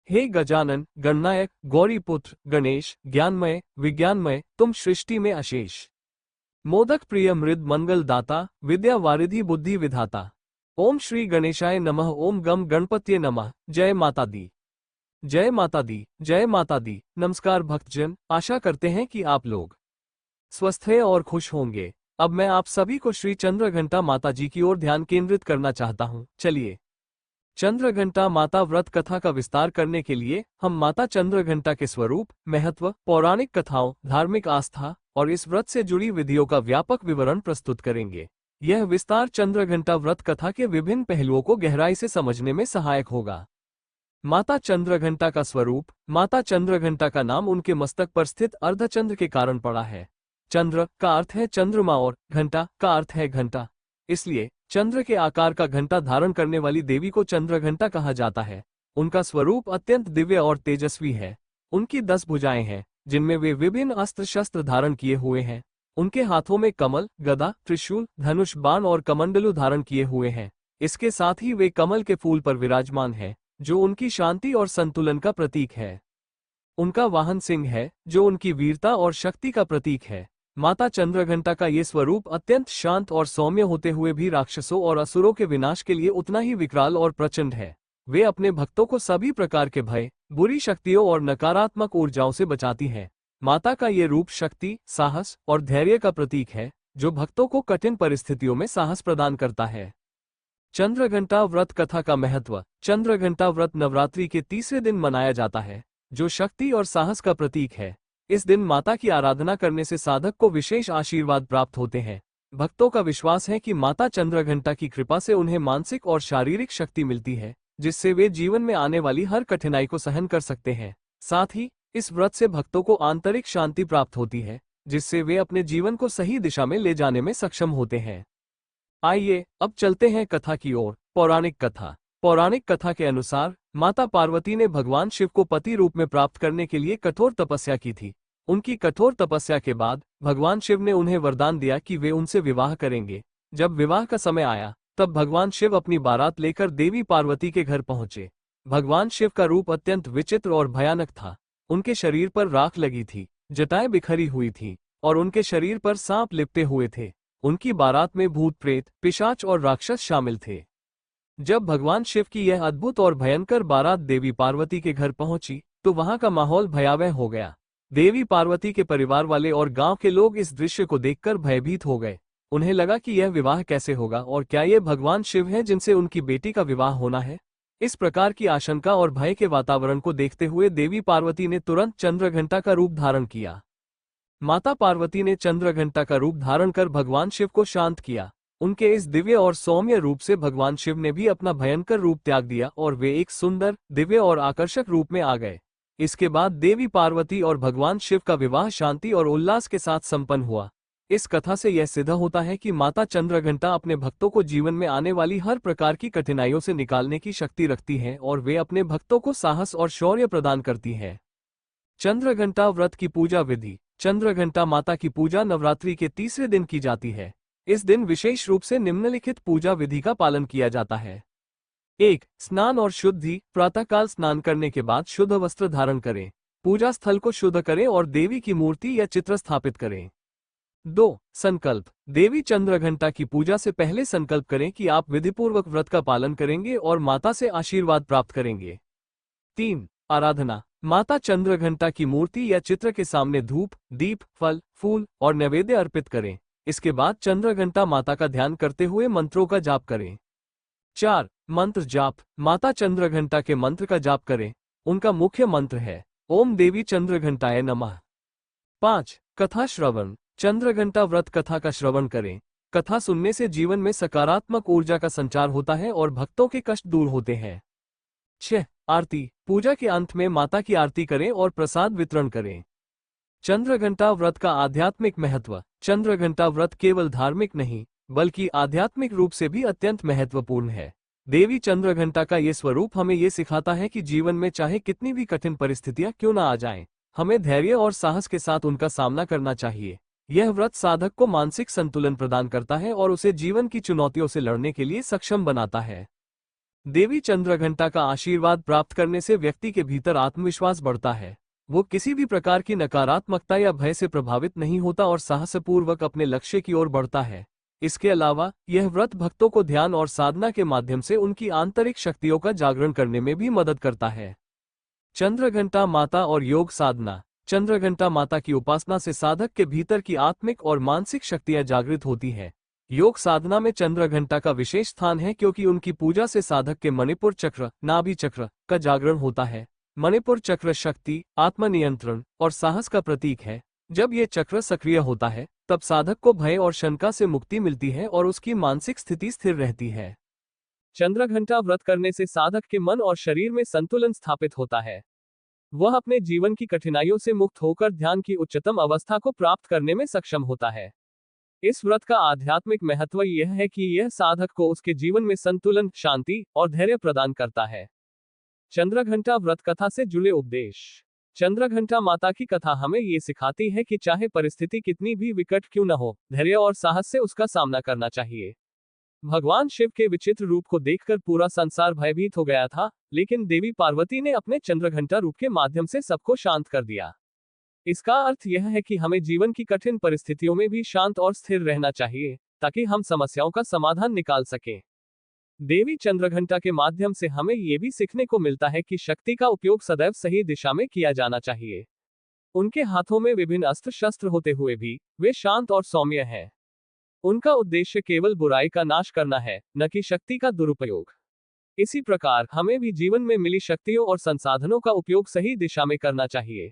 हे गजानन, गणनायक, गौरीपुत्र, गणेश, ज्ञानमय, विज्ञानमय, तुम सृष्टि में अशेष। मोदक प्रिय मृद मंगल दाता, विद्या वारिधि बुद्धि विधाता। ओम श्री गणेशाय नमः। ओम गम गणपत्ये नमः। जय माता दी, जय माता दी, जय माता दी। नमस्कार भक्तजन, आशा करते हैं कि आप लोग स्वस्थ हैं और खुश होंगे। अब मैं आप सभी को श्री चंद्रघंटा माता जी की ओर ध्यान केंद्रित करना चाहता हूं। चलिए चंद्रघंटा माता व्रत कथा का विस्तार करने के लिए हम माता चंद्रघंटा के स्वरूप, महत्व, पौराणिक कथाओं, धार्मिक आस्था और इस व्रत से जुड़ी विधियों का व्यापक विवरण प्रस्तुत करेंगे। यह विस्तार चंद्रघंटा व्रत कथा के विभिन्न पहलुओं को गहराई से समझने में सहायक होगा। माता चंद्रघंटा का स्वरूप। माता चंद्रघंटा का नाम उनके मस्तक पर स्थित अर्धचंद्र के कारण पड़ा है। चंद्र का अर्थ है चंद्रमा और घंटा का अर्थ है घंटा, इसलिए चंद्र के आकार का घंटा धारण करने वाली देवी को चंद्रघंटा कहा जाता है। उनका स्वरूप अत्यंत दिव्य और तेजस्वी है। उनकी 10 भुजाएं हैं, जिनमें वे विभिन्न अस्त्र शस्त्र धारण किए हुए हैं। उनके हाथों में कमल, गदा, त्रिशूल, धनुष, बाण और कमंडलू धारण किए हुए हैं। इसके साथ ही वे कमल के फूल पर विराजमान है, जो उनकी शांति और संतुलन का प्रतीक है। उनका वाहन सिंह है, जो उनकी वीरता और शक्ति का प्रतीक है। माता चंद्रघंटा का ये स्वरूप अत्यंत शांत और सौम्य होते हुए भी राक्षसों और असुरों के विनाश के लिए उतना ही विकराल और प्रचंड है। वे अपने भक्तों को सभी प्रकार के भय, बुरी शक्तियों और नकारात्मक ऊर्जाओं से बचाती है। माता का ये रूप शक्ति, साहस और धैर्य का प्रतीक है, जो भक्तों को कठिन परिस्थितियों में साहस प्रदान करता है। चंद्रघंटा व्रत कथा का महत्व। चंद्रघंटा व्रत नवरात्रि के तीसरे दिन मनाया जाता है, जो शक्ति और साहस का प्रतीक है। इस दिन माता की आराधना करने से साधक को विशेष आशीर्वाद प्राप्त होते हैं। भक्तों का विश्वास है कि माता चंद्रघंटा की कृपा से उन्हें मानसिक और शारीरिक शक्ति मिलती है, जिससे वे जीवन में आने वाली हर कठिनाई को सहन कर सकते हैं। साथ ही इस व्रत से भक्तों को आंतरिक शांति प्राप्त होती है, जिससे वे अपने जीवन को सही दिशा में ले जाने में सक्षम होते हैं। आइए अब चलते हैं कथा की ओर। पौराणिक कथा। पौराणिक कथा के अनुसार माता पार्वती ने भगवान शिव को पति रूप में प्राप्त करने के लिए कठोर तपस्या की थी। उनकी कठोर तपस्या के बाद भगवान शिव ने उन्हें वरदान दिया कि वे उनसे विवाह करेंगे। जब विवाह का समय आया, तब भगवान शिव अपनी बारात लेकर देवी पार्वती के घर पहुंचे। भगवान शिव का रूप अत्यंत विचित्र और भयानक था। उनके शरीर पर राख लगी थी, जटाएं बिखरी हुई थी और उनके शरीर पर सांप लिपटे हुए थे। उनकी बारात में भूत प्रेत, पिशाच और राक्षस शामिल थे। जब भगवान शिव की यह अद्भुत और भयंकर बारात देवी पार्वती के घर पहुंची, तो वहां का माहौल भयावह हो गया। देवी पार्वती के परिवार वाले और गांव के लोग इस दृश्य को देखकर भयभीत हो गए। उन्हें लगा कि यह विवाह कैसे होगा और क्या ये भगवान शिव हैं जिनसे उनकी बेटी का विवाह होना है। इस प्रकार की आशंका और भय के वातावरण को देखते हुए देवी पार्वती ने तुरंत चंद्रघंटा का रूप धारण किया। माता पार्वती ने चंद्रघंटा का रूप धारण कर भगवान शिव को शांत किया। उनके इस दिव्य और सौम्य रूप से भगवान शिव ने भी अपना भयंकर रूप त्याग दिया और वे एक सुंदर, दिव्य और आकर्षक रूप में आ गए। इसके बाद देवी पार्वती और भगवान शिव का विवाह शांति और उल्लास के साथ संपन्न हुआ। इस कथा से यह सिद्ध होता है कि माता चंद्रघंटा अपने भक्तों को जीवन में आने वाली हर प्रकार की कठिनाइयों से निकालने की शक्ति रखती हैं और वे अपने भक्तों को साहस और शौर्य प्रदान करती हैं। चंद्रघंटा व्रत की पूजा विधि। चंद्रघंटा माता की पूजा नवरात्रि के तीसरे दिन की जाती है। इस दिन विशेष रूप से निम्नलिखित पूजा विधि का पालन किया जाता है। 1. स्नान और शुद्धि। प्रातःकाल स्नान करने के बाद शुद्ध वस्त्र धारण करें। पूजा स्थल को शुद्ध करें और देवी की मूर्ति या चित्र स्थापित करें। 2. संकल्प। देवी चंद्रघंटा की पूजा से पहले संकल्प करें कि आप विधिपूर्वक व्रत का पालन करेंगे और माता से आशीर्वाद प्राप्त करेंगे। 3. आराधना। माता चंद्रघंटा की मूर्ति या चित्र के सामने धूप, दीप, फल, फूल और नैवेद्य अर्पित करें। इसके बाद चंद्रघंटा माता का ध्यान करते हुए मंत्रों का जाप करें। 4. मंत्र जाप। माता चंद्रघंटा के मंत्र का जाप करें। उनका मुख्य मंत्र है ओम देवी चंद्रघंटाय नमः। 5. कथा श्रवण। चंद्रघंटा व्रत कथा का श्रवण करें। कथा सुनने से जीवन में सकारात्मक ऊर्जा का संचार होता है और भक्तों के कष्ट दूर होते हैं। 6. आरती। पूजा के अंत में माता की आरती करें और प्रसाद वितरण करें। चंद्रघंटा व्रत का आध्यात्मिक महत्व। चंद्रघंटा व्रत केवल धार्मिक नहीं, बल्कि आध्यात्मिक रूप से भी अत्यंत महत्वपूर्ण है। देवी चंद्रघंटा का ये स्वरूप हमें ये सिखाता है कि जीवन में चाहे कितनी भी कठिन परिस्थितियां क्यों न आ जाएं, हमें धैर्य और साहस के साथ उनका सामना करना चाहिए। यह व्रत साधक को मानसिक संतुलन प्रदान करता है और उसे जीवन की चुनौतियों से लड़ने के लिए सक्षम बनाता है। देवी चंद्रघंटा का आशीर्वाद प्राप्त करने से व्यक्ति के भीतर आत्मविश्वास बढ़ता है। वो किसी भी प्रकार की नकारात्मकता या भय से प्रभावित नहीं होता और साहसपूर्वक अपने लक्ष्य की ओर बढ़ता है। इसके अलावा यह व्रत भक्तों को ध्यान और साधना के माध्यम से उनकी आंतरिक शक्तियों का जागरण करने में भी मदद करता है। चंद्रघंटा माता और योग साधना। चंद्रघंटा माता की उपासना से साधक के भीतर की आत्मिक और मानसिक शक्तियां जागृत होती हैं। योग साधना में चंद्रघंटा का विशेष स्थान है क्योंकि उनकी पूजा से साधक के मणिपुर चक्र, नाभि चक्र का जागरण होता है। मणिपुर चक्र शक्ति, आत्मनियंत्रण और साहस का प्रतीक है। जब ये चक्र सक्रिय होता है तब साधक को भय और शंका से मुक्ति मिलती है और उसकी मानसिक स्थिति स्थिर रहती है। चंद्रघंटा व्रत करने से साधक के मन और शरीर में संतुलन स्थापित होता है। वह अपने जीवन की कठिनाइयों से मुक्त होकर ध्यान की उच्चतम अवस्था को प्राप्त करने में सक्षम होता है। इस व्रत का आध्यात्मिक महत्व यह है कि यह साधक को उसके जीवन में संतुलन, शांति और धैर्य प्रदान करता है। चंद्रघंटा व्रत कथा से जुड़े उपदेश। चंद्रघंटा माता की कथा हमें ये सिखाती है कि चाहे परिस्थिति कितनी भी विकट क्यों न हो, धैर्य और साहस से उसका सामना करना चाहिए। भगवान शिव के विचित्र रूप को देखकर पूरा संसार भयभीत हो गया था, लेकिन देवी पार्वती ने अपने चंद्रघंटा रूप के माध्यम से सबको शांत कर दिया। इसका अर्थ यह है कि हमें जीवन की कठिन परिस्थितियों में भी शांत और स्थिर रहना चाहिए, ताकि हम समस्याओं का समाधान निकाल सकें। देवी चंद्रघंटा के माध्यम से हमें यह भी सीखने को मिलता है कि शक्ति का उपयोग सदैव सही दिशा में किया जाना चाहिए। उनके हाथों में विभिन्न अस्त्र शस्त्र होते हुए भी वे शांत और सौम्य हैं। उनका उद्देश्य केवल बुराई का नाश करना है, न कि शक्ति का दुरुपयोग। इसी प्रकार हमें भी जीवन में मिली शक्तियों और संसाधनों का उपयोग सही दिशा में करना चाहिए।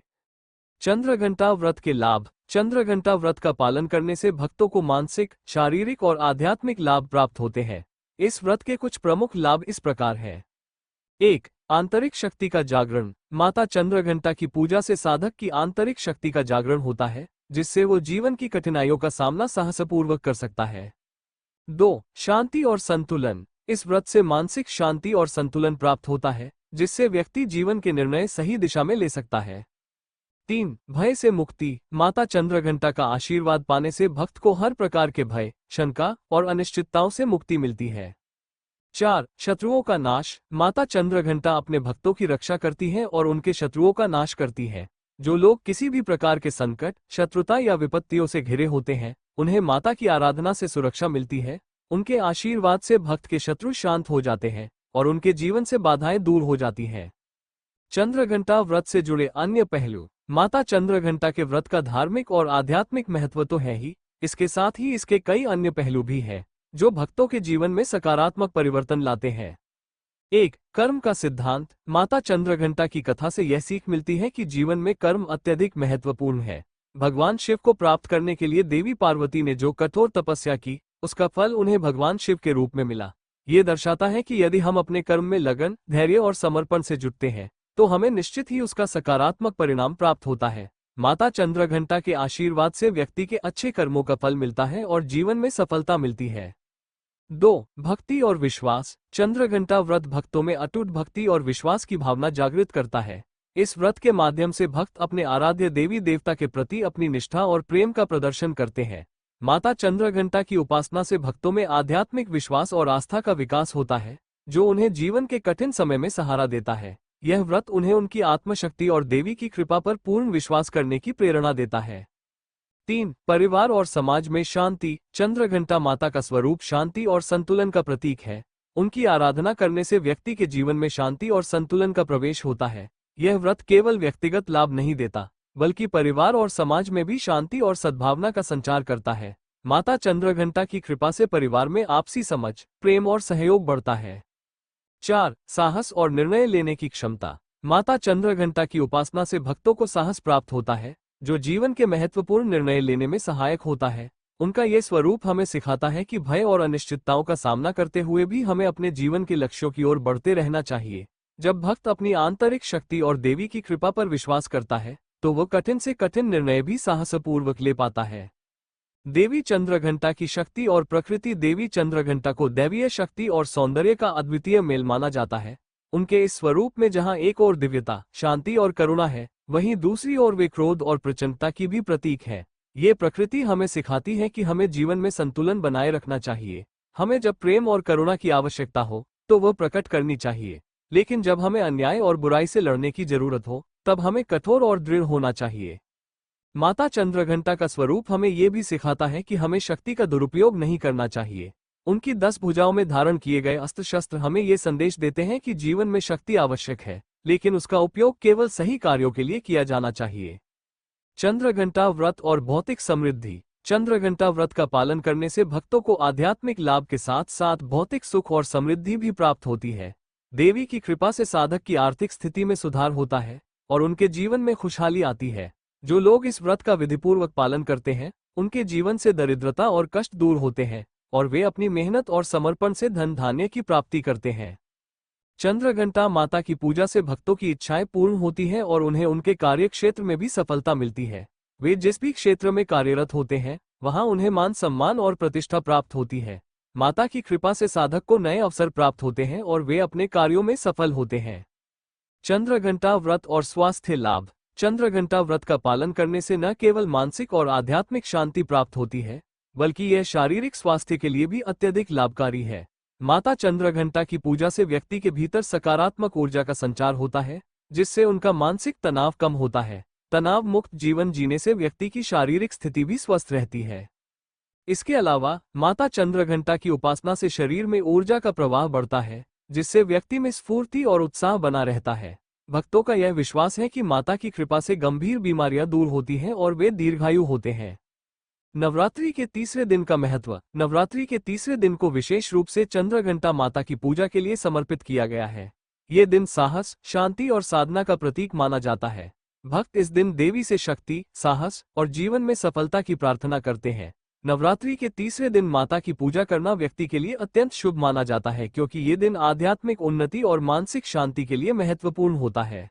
चंद्रघंटा व्रत के लाभ। चंद्रघंटा व्रत का पालन करने से भक्तों को मानसिक, शारीरिक और आध्यात्मिक लाभ प्राप्त होते हैं। इस व्रत के कुछ प्रमुख लाभ इस प्रकार हैं। 1. आंतरिक शक्ति का जागरण। माता चंद्रघंटा की पूजा से साधक की आंतरिक शक्ति का जागरण होता है, जिससे वो जीवन की कठिनाइयों का सामना साहसपूर्वक कर सकता है। 2. शांति और संतुलन। इस व्रत से मानसिक शांति और संतुलन प्राप्त होता है, जिससे व्यक्ति जीवन के निर्णय सही दिशा में ले सकता है। 3. भय से मुक्ति। माता चंद्रघंटा का आशीर्वाद पाने से भक्त को हर प्रकार के भय, शंका और अनिश्चितताओं से मुक्ति मिलती है। 4. शत्रुओं का नाश। माता चंद्रघंटा अपने भक्तों की रक्षा करती है और उनके शत्रुओं का नाश करती है। जो लोग किसी भी प्रकार के संकट, शत्रुता या विपत्तियों से घिरे होते हैं, उन्हें माता की आराधना से सुरक्षा मिलती है। उनके आशीर्वाद से भक्त के शत्रु शांत हो जाते हैं और उनके जीवन से बाधाएं दूर हो जाती हैं। चंद्रघंटा व्रत से जुड़े अन्य पहलू। माता चंद्रघंटा के व्रत का धार्मिक और आध्यात्मिक महत्व तो है ही, इसके साथ ही इसके कई अन्य पहलू भी हैं, जो भक्तों के जीवन में सकारात्मक परिवर्तन लाते हैं। 1. कर्म का सिद्धांत। माता चंद्रघंटा की कथा से यह सीख मिलती है कि जीवन में कर्म अत्यधिक महत्वपूर्ण है। भगवान शिव को प्राप्त करने के लिए देवी पार्वती ने जो कठोर तपस्या की, उसका फल उन्हें भगवान शिव के रूप में मिला। ये दर्शाता है कि यदि हम अपने कर्म में लगन, धैर्य और समर्पण से जुटते हैं, तो हमें निश्चित ही उसका सकारात्मक परिणाम प्राप्त होता है। माता चंद्रघंटा के आशीर्वाद से व्यक्ति के अच्छे कर्मों का फल मिलता है और जीवन में सफलता मिलती है। 2. भक्ति और विश्वास। चंद्रघंटा व्रत भक्तों में अटूट भक्ति और विश्वास की भावना जागृत करता है। इस व्रत के माध्यम से भक्त अपने आराध्य देवी देवता के प्रति अपनी निष्ठा और प्रेम का प्रदर्शन करते हैं। माता चंद्रघंटा की उपासना से भक्तों में आध्यात्मिक विश्वास और आस्था का विकास होता है, जो उन्हें जीवन के कठिन समय में सहारा देता है। यह व्रत उन्हें उनकी आत्मशक्ति और देवी की कृपा पर पूर्ण विश्वास करने की प्रेरणा देता है। 3. परिवार और समाज में शांति। चंद्रघंटा माता का स्वरूप शांति और संतुलन का प्रतीक है। उनकी आराधना करने से व्यक्ति के जीवन में शांति और संतुलन का प्रवेश होता है। यह व्रत केवल व्यक्तिगत लाभ नहीं देता, बल्कि परिवार और समाज में भी शांति और सद्भावना का संचार करता है। माता चंद्रघंटा की कृपा से परिवार में आपसी समझ, प्रेम और सहयोग बढ़ता है। 4. साहस और निर्णय लेने की क्षमता। माता चंद्रघंटा की उपासना से भक्तों को साहस प्राप्त होता है, जो जीवन के महत्वपूर्ण निर्णय लेने में सहायक होता है। उनका ये स्वरूप हमें सिखाता है कि भय और अनिश्चितताओं का सामना करते हुए भी हमें अपने जीवन के लक्ष्यों की ओर बढ़ते रहना चाहिए। जब भक्त अपनी आंतरिक शक्ति और देवी की कृपा पर विश्वास करता है, तो वो कठिन से कठिन निर्णय भी साहसपूर्वक ले पाता है। देवी चंद्रघंटा की शक्ति और प्रकृति। देवी चंद्रघंटा को दैवीय शक्ति और सौंदर्य का अद्वितीय मेल माना जाता है। उनके इस स्वरूप में जहां एक ओर दिव्यता, शांति और करुणा है, वहीं दूसरी ओर वे क्रोध और प्रचंडता की भी प्रतीक है। ये प्रकृति हमें सिखाती है कि हमें जीवन में संतुलन बनाए रखना चाहिए। हमें जब प्रेम और करुणा की आवश्यकता हो, तो वह प्रकट करनी चाहिए, लेकिन जब हमें अन्याय और बुराई से लड़ने की जरूरत हो तब हमें कठोर और दृढ़ होना चाहिए। माता चंद्रघंटा का स्वरूप हमें ये भी सिखाता है कि हमें शक्ति का दुरुपयोग नहीं करना चाहिए। उनकी 10 भुजाओं में धारण किए गए अस्त्र शस्त्र हमें ये संदेश देते हैं कि जीवन में शक्ति आवश्यक है, लेकिन उसका उपयोग केवल सही कार्यों के लिए किया जाना चाहिए। चंद्रघंटा व्रत और भौतिक समृद्धि। चंद्रघंटा व्रत का पालन करने से भक्तों को आध्यात्मिक लाभ के साथ साथ भौतिक सुख और समृद्धि भी प्राप्त होती है। देवी की कृपा से साधक की आर्थिक स्थिति में सुधार होता है और उनके जीवन में खुशहाली आती है। जो लोग इस व्रत का विधिपूर्वक पालन करते हैं, उनके जीवन से दरिद्रता और कष्ट दूर होते हैं और वे अपनी मेहनत और समर्पण से धन धान्य की प्राप्ति करते हैं। चंद्रघंटा माता की पूजा से भक्तों की इच्छाएं पूर्ण होती हैं और उन्हें उनके कार्य क्षेत्र में भी सफलता मिलती है। वे जिस भी क्षेत्र में कार्यरत होते हैं, वहां उन्हें मान सम्मान और प्रतिष्ठा प्राप्त होती है। माता की कृपा से साधक को नए अवसर प्राप्त होते हैं और वे अपने कार्यों में सफल होते हैं। चंद्रघंटा व्रत और स्वास्थ्य लाभ। चंद्रघंटा व्रत का पालन करने से न केवल मानसिक और आध्यात्मिक शांति प्राप्त होती है, बल्कि यह शारीरिक स्वास्थ्य के लिए भी अत्यधिक लाभकारी है। माता चंद्रघंटा की पूजा से व्यक्ति के भीतर सकारात्मक ऊर्जा का संचार होता है, जिससे उनका मानसिक तनाव कम होता है। तनाव मुक्त जीवन जीने से व्यक्ति की शारीरिक स्थिति भी स्वस्थ रहती है। इसके अलावा माता चंद्रघंटा की उपासना से शरीर में ऊर्जा का प्रवाह बढ़ता है, जिससे व्यक्ति में स्फूर्ति और उत्साह बना रहता है। भक्तों का यह विश्वास है कि माता की कृपा से गंभीर बीमारियां दूर होती हैं और वे दीर्घायु होते हैं। नवरात्रि के तीसरे दिन का महत्व। नवरात्रि के तीसरे दिन को विशेष रूप से चंद्रघंटा माता की पूजा के लिए समर्पित किया गया है। ये दिन साहस, शांति और साधना का प्रतीक माना जाता है। भक्त इस दिन देवी से शक्ति, साहस और जीवन में सफलता की प्रार्थना करते हैं। नवरात्रि के तीसरे दिन माता की पूजा करना व्यक्ति के लिए अत्यंत शुभ माना जाता है, क्योंकि ये दिन आध्यात्मिक उन्नति और मानसिक शांति के लिए महत्वपूर्ण होता है।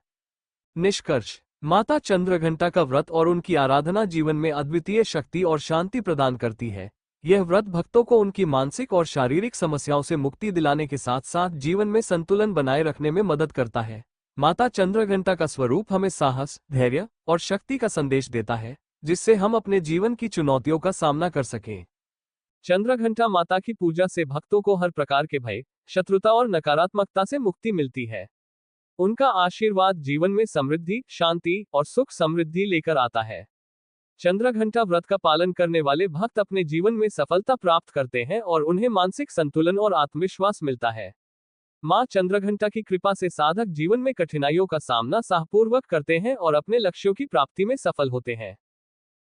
निष्कर्ष। माता चंद्रघंटा का व्रत और उनकी आराधना जीवन में अद्वितीय शक्ति और शांति प्रदान करती है। यह व्रत भक्तों को उनकी मानसिक और शारीरिक समस्याओं से मुक्ति दिलाने के साथ साथ जीवन में संतुलन बनाए रखने में मदद करता है। माता चंद्रघंटा का स्वरूप हमें साहस, धैर्य और शक्ति का संदेश देता है, जिससे हम अपने जीवन की चुनौतियों का सामना कर सकें। चंद्रघंटा माता की पूजा से भक्तों को हर प्रकार के भय, शत्रुता और नकारात्मकता से मुक्ति मिलती है। उनका आशीर्वाद जीवन में समृद्धि, शांति और सुख समृद्धि लेकर आता है। चंद्रघंटा व्रत का पालन करने वाले भक्त अपने जीवन में सफलता प्राप्त करते हैं और उन्हें मानसिक संतुलन और आत्मविश्वास मिलता है। मां चंद्रघंटा की कृपा से साधक जीवन में कठिनाइयों का सामना साहपूर्वक करते हैं और अपने लक्ष्यों की प्राप्ति में सफल होते हैं।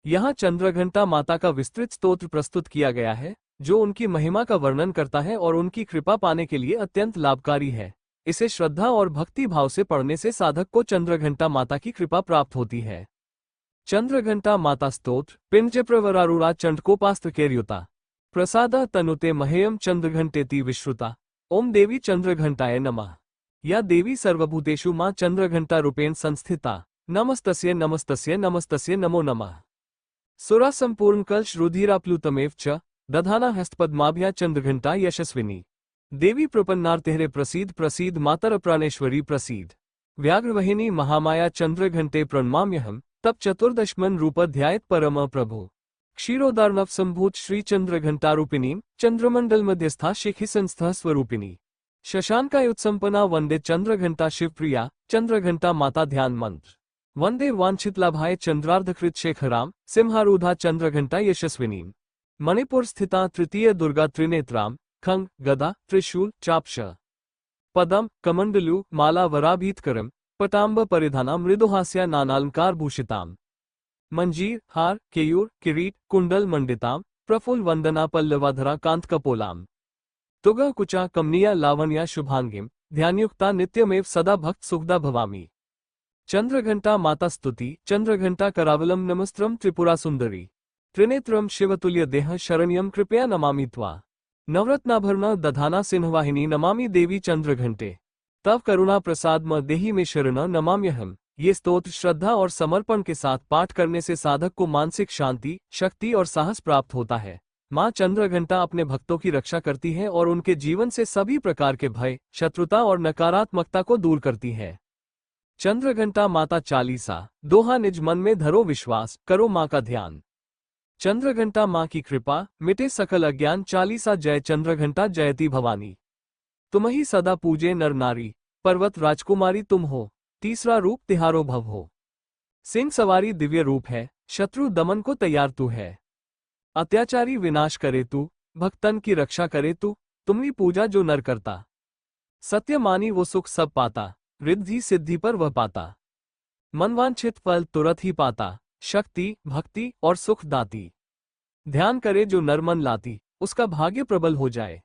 यहाँ चंद्रघंटा माता का विस्तृत स्तोत्र प्रस्तुत किया गया है, जो उनकी महिमा का वर्णन करता है और उनकी कृपा पाने के लिए अत्यंत लाभकारी है। इसे श्रद्धा और भक्ति भाव से पढ़ने से साधक को चंद्रघंटा माता की कृपा प्राप्त होती है। चंद्रघंटा माता स्तोत्र। पिंजप्रवरारूढ़ा चंडकोपास्त्र केर्युता प्रसादा तनुते महेयम चंद्रघंटेति विश्रुता। ओम देवी चंद्रघंटाय नमः। या देवी सर्वभूतेषु मां चंद्रघंटा रूपेण संस्थिता। नमस्तस्यै नमस्तस्यै नमस्तस्यै नमो नमः। सुरा संपूर्ण कलश रुधिराप्लुतमेव च दधाना हस्तपद्माभ्या चंद्रघंटा यशस्विनी। देवी प्रपन्नार्तेहरे प्रसीद प्रसीद मातर प्राणेश्वरी प्रसीद। व्याघ्रवहिनी महामाया चंद्रघंटे प्रणमाम्यहम तब चतुर्दशमन रूप ध्यायत परम प्रभु। क्षीरोदार्णव संभूत श्री चंद्रघंटारूपिणी चंद्रमंडल मध्यस्था शिखि संस्था स्वरूपिणी। शशांकायुत्संपन्ना वंदे चंद्रघंटा शिवप्रिया चंद्रघंटा माता ध्यान मंत्र। वंदे वांछितलाभाय चंद्रार्धकृत शेखराम सिंहारूढ़ा चंद्रघंटा यशस्विनी। मणिपुर स्थिता तृतीय दुर्गा त्रिनेत्राम खंग गदा त्रिशूल चापश पदम कमंडलु माला वराभीतकरम पटाम्ब परिधाना मृदुहास्या नानालंकार भूषिताम। मंजीर हार केयूर किरीट कुंडल मंडिताम प्रफुल्ल वंदना पल्लवाधरा कांत कपोलाम। तुगा कुचा कमनीया लावण्या शुभांगिम ध्यानयुक्ता नित्यमेव सदा भक्त सुखदा भवामी। चंद्रघंटा माता स्तुति। चंद्रघंटा करावलम नमस्त्रम त्रिपुरा सुंदरी। त्रिनेत्रम शिवतुल्य देह शरण्यम कृपया नमामि त्वा। नवरत्नाभरण दधाना सिंहवाहिनी नमामि देवी चंद्रघंटे। तव करुणा प्रसाद म देहि में शरण नमाम्यहम। ये स्तोत्र श्रद्धा और समर्पण के साथ पाठ करने से साधक को मानसिक शांति, शक्ति और साहस प्राप्त होता है। मां चंद्रघंटा अपने भक्तों की रक्षा करती है और उनके जीवन से सभी प्रकार के भय, शत्रुता और नकारात्मकता को दूर करती है। चंद्रघंटा माता चालीसा। दोहा निज मन में धरो विश्वास, करो मां का ध्यान। चंद्रघंटा मां की कृपा, मिटे सकल अज्ञान। चालीसा जय चंद्रघंटा जयति भवानी। तुम ही सदा पूजे नर नारी, पर्वत राजकुमारी तुम हो, तीसरा रूप तिहारो भव हो। सिंह सवारी दिव्य रूप है, शत्रु दमन को तैयार तू है। अत्याचारी विनाश करे तू, भक्तन की रक्षा करे तू, तुम्ही पूजा जो नर करता। सत्य मानी वो सुख सब पाता, रिद्धि सिद्धि पर वह पाता। मनवांछित फल तुरंत ही पाता, शक्ति भक्ति और सुख दाती। ध्यान करे जो नर मन लाती, उसका भाग्य प्रबल हो जाए,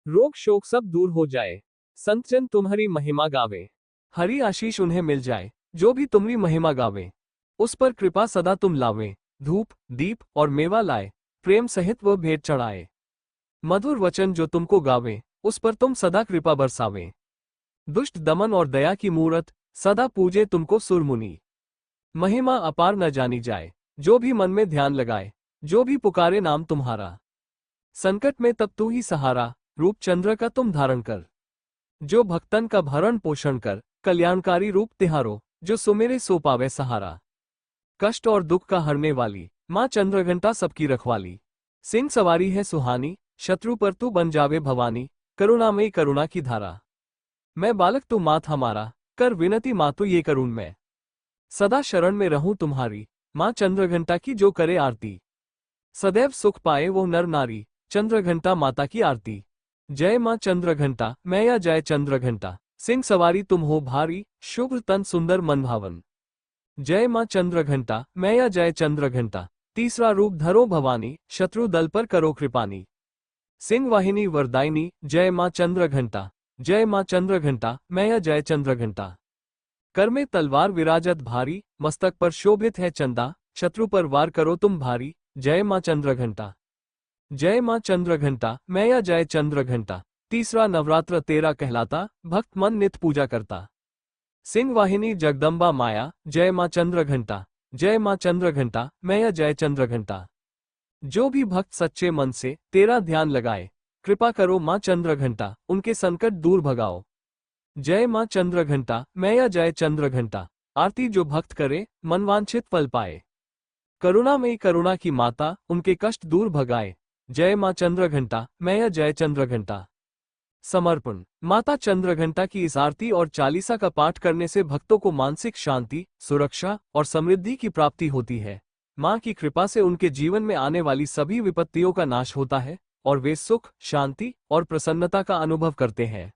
रोग शोक सब दूर हो जाए। संत जन तुम्हारी महिमा गावे, हरि आशीष उन्हें मिल जाए, जो भी तुम्हारी महिमा गावे। उस पर कृपा सदा तुम लावे, धूप दीप और मेवा लाए, प्रेम सहित वह भेंट चढ़ाए। मधुर वचन जो तुमको गावे, उस पर तुम सदा कृपा बरसावे। दुष्ट दमन और दया की मूरत, सदा पूजे तुमको सुरमुनि। महिमा अपार न जानी जाए, जो भी मन में ध्यान लगाए, जो भी पुकारे नाम तुम्हारा। संकट में तब तू ही सहारा, रूप चंद्र का तुम धारण कर। जो भक्तन का भरण पोषण कर, कल्याणकारी रूप तिहारो, जो सुमेरे सो पावे सहारा। कष्ट और दुख का हरने वाली, माँ चंद्रघंटा सबकी रखवाली। सिंह सवारी है सुहानी, शत्रु पर तू बन जावे भवानी, करुणामयी करुणा की धारा। मैं बालक तू मात हमारा, कर विनती मातु ये करूं मैं। सदा शरण में रहूं तुम्हारी, माँ चंद्रघंटा की जो करे आरती। सदैव सुख पाए वो नर नारी, चंद्रघंटा माता की आरती। जय माँ चंद्रघंटा, मैया जय चंद्रघंटा। सिंह सवारी तुम हो भारी, शुभ्र तन सुंदर मन भावन। जय माँ चंद्रघंटा, मैया जय चंद्रघंटा। तीसरा रूप धरो भवानी, शत्रु दल पर करो कृपानी। सिंह वाहिनी वरदायिनी, जय माँ चंद्रघंटा। जय माँ चंद्रघंटा, मैया जय चंद्रघंटा। कर में तलवार विराजत भारी, मस्तक पर शोभित है चंदा, शत्रु पर वार करो तुम भारी, जय माँ चंद्रघंटा। जय माँ चंद्रघंटा, मैया जय चंद्रघंटा। तीसरा नवरात्र तेरा कहलाता, भक्त मन नित पूजा करता। सिंह वाहिनी जगदम्बा माया, जय माँ चंद्रघंटा। जय माँ चंद्रघंटा, मैया जय चंद्रघंटा। जो भी भक्त सच्चे मन से तेरा ध्यान लगाए, कृपा करो माँ चंद्रघंटा, उनके संकट दूर भगाओ। जय माँ चंद्रघंटा, मैया जय चंद्रघंटा। आरती जो भक्त करे, मनवांछित फल पाए। करुणा में करुणा की माता, उनके कष्ट दूर भगाए। जय माँ चंद्रघंटा, मैया जय चंद्रघंटा। समर्पण। माता चंद्रघंटा की इस आरती और चालीसा का पाठ करने से भक्तों को मानसिक शांति, सुरक्षा और समृद्धि की प्राप्ति होती है। माँ की कृपा से उनके जीवन में आने वाली सभी विपत्तियों का नाश होता है और वे सुख, शांति और प्रसन्नता का अनुभव करते हैं।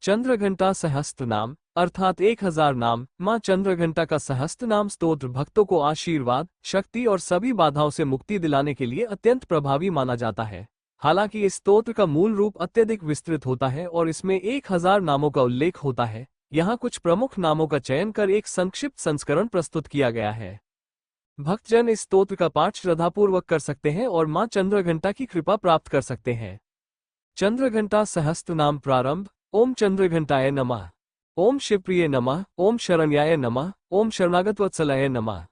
चंद्रघंटा सहस्त्र नाम अर्थात 1000 नाम। माँ चंद्रघंटा का सहस्त्र नाम स्तोत्र भक्तों को आशीर्वाद, शक्ति और सभी बाधाओं से मुक्ति दिलाने के लिए अत्यंत प्रभावी माना जाता है। हालांकि इस स्तोत्र का मूल रूप अत्यधिक विस्तृत होता है और इसमें 1000 नामों का उल्लेख होता है। यहाँ कुछ प्रमुख नामों का चयन कर एक संक्षिप्त संस्करण प्रस्तुत किया गया है। भक्तजन इस स्तोत्र का पाठ श्रद्धापूर्वक कर सकते हैं और माँ चंद्रघंटा की कृपा प्राप्त कर सकते हैं। चंद्रघंटा सहस्त्र नाम प्रारंभ। ओम चंद्रघंटाय नमः। ओम शिवप्रिय नमः। ओम शरण्याय नमः। ओम शरणागतवत्सलाय नमः।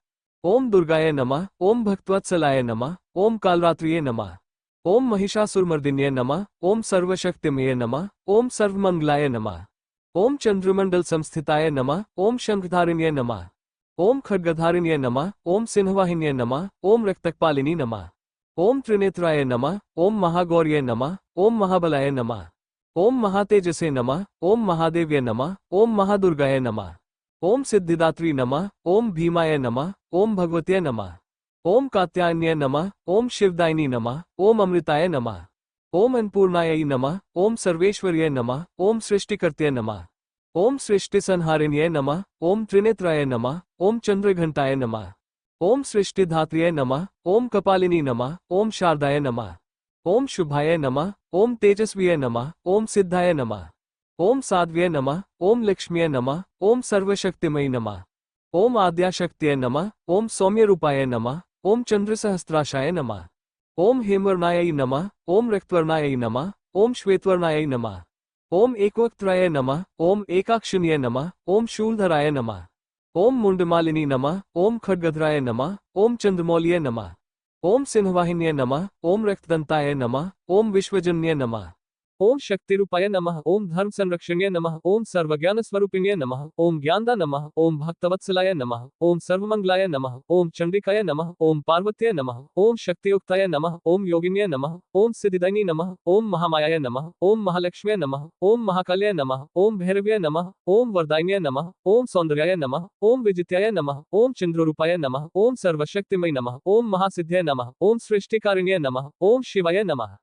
ओम दुर्गाय नमः। ओम भक्तवत्सलाय नमः। ओम कालरात्रिये नमः। ओम महिषासुरमर्दिन्ये नमः। ओम सर्वशक्तिमये नमः। ओम सर्वमंगलाय नमः। ओम चंद्रमंडल संस्थिताय नमः। ओम शंखधारिण्ये नमः। ओम खड्गधारिण्ये नमः। ओम सिंहवाहिन्ये नमः। ओम रक्तकपालिनी नमः। ओम त्रिनेत्राय नमः। ओम महागौर्ये नमः। ओम महाबलाय नमः। ओम महातेजसे नमः। ओम महादेव्ये नमः। ओम महादुर्गाय नमः। ओम सिद्धिदात्री नमः। ओम भीमाय नमः। ओम भगवत्यै नमः। ओम कात्यायन्ये नमः। ओम शिवदायिनी नमः। ओम अमृताय नमः। ओम अन्नपूर्णायै नमः। ओम सर्वेश्वर्यै नमः। ओम सृष्टिकर्त्यै नमः। ओम सृष्टिसंहारिण्यै नमः। ओम त्रिनेत्राय नमः। ओम चंद्रघंटाय नमः। ओम सृष्टिधात्र्यै नमः। ओम कपालिनी नमः। ओम शारदाय नमः। ओम शुभाय नमः। ओम तेजस्विये नमः। ओम सिद्धाय नमः। ओम साध्व्ये नमः। ओम लक्ष्म्ये नमः। ओम सर्वशक्तिमयी नमः। ओम आद्याशक्त्यै नमः। ओम सौम्यरूपाय नमः। ओम चंद्रसहस्त्राशाय नमः। ओम हेमवर्णायै नमः। ओम रक्तवर्णायै नमः। ओम श्वेतवर्णायै नमः। ओम एकवक्त्राय नमः। ओम एकाक्षिण्ये नमः। ओम शूलधराय नमः। ओम मुंडमालिनी नमः। ओम खड्गधराय नमः। ओम चंद्रमौल्ये नमः। ओम सिंहवाहिन्ये नमः। ओम रक्तदंताय नमः। ओम विश्वजन्ये नमः। ओम शक्तिरूपाय नमः, ओम धर्म संरक्षण्य नमः, ओम सर्वज्ञान स्वरूपिण्य नमः, ओम ज्ञानदा नमः, ओम भक्तवत्सलाय नमः, ओम सर्वमंगलाय नमः, ओम चंडिकाय नमः, ओम पार्वत्याय नमः, ओम शक्तियुक्ताय नमः, ओम योगिन्याय नमः, ओम सिद्धिदायिनी नमः, ओम महामायाय नमः, ओम महालक्ष्म्याय नमः, ओम महाकाल्याय नमः, ओम भैरव्याय नमः, ओम वरदायिन्याय नमः, ओम सौंदर्याय नमः, ओम विजित्याय नमः, ओम चंद्ररूपाय नमः, ओम सर्वशक्तिमय नमः, ओम महासिद्ध्याय नमः, ओम सृष्टिकारिण्य नमः, ओम शिवाय नमः।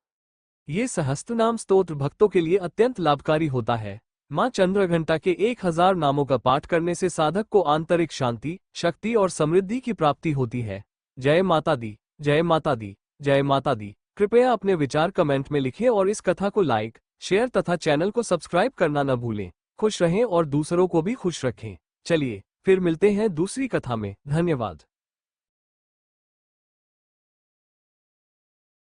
ये सहस्त्रनाम स्तोत्र भक्तों के लिए अत्यंत लाभकारी होता है। मां चंद्रघंटा के 1000 नामों का पाठ करने से साधक को आंतरिक शांति, शक्ति और समृद्धि की प्राप्ति होती है। जय माता दी, जय माता दी, जय माता दी। कृपया अपने विचार कमेंट में लिखें और इस कथा को लाइक, शेयर तथा चैनल को सब्सक्राइब करना न भूलें। खुश रहें और दूसरों को भी खुश रखें। चलिए फिर मिलते हैं दूसरी कथा में। धन्यवाद।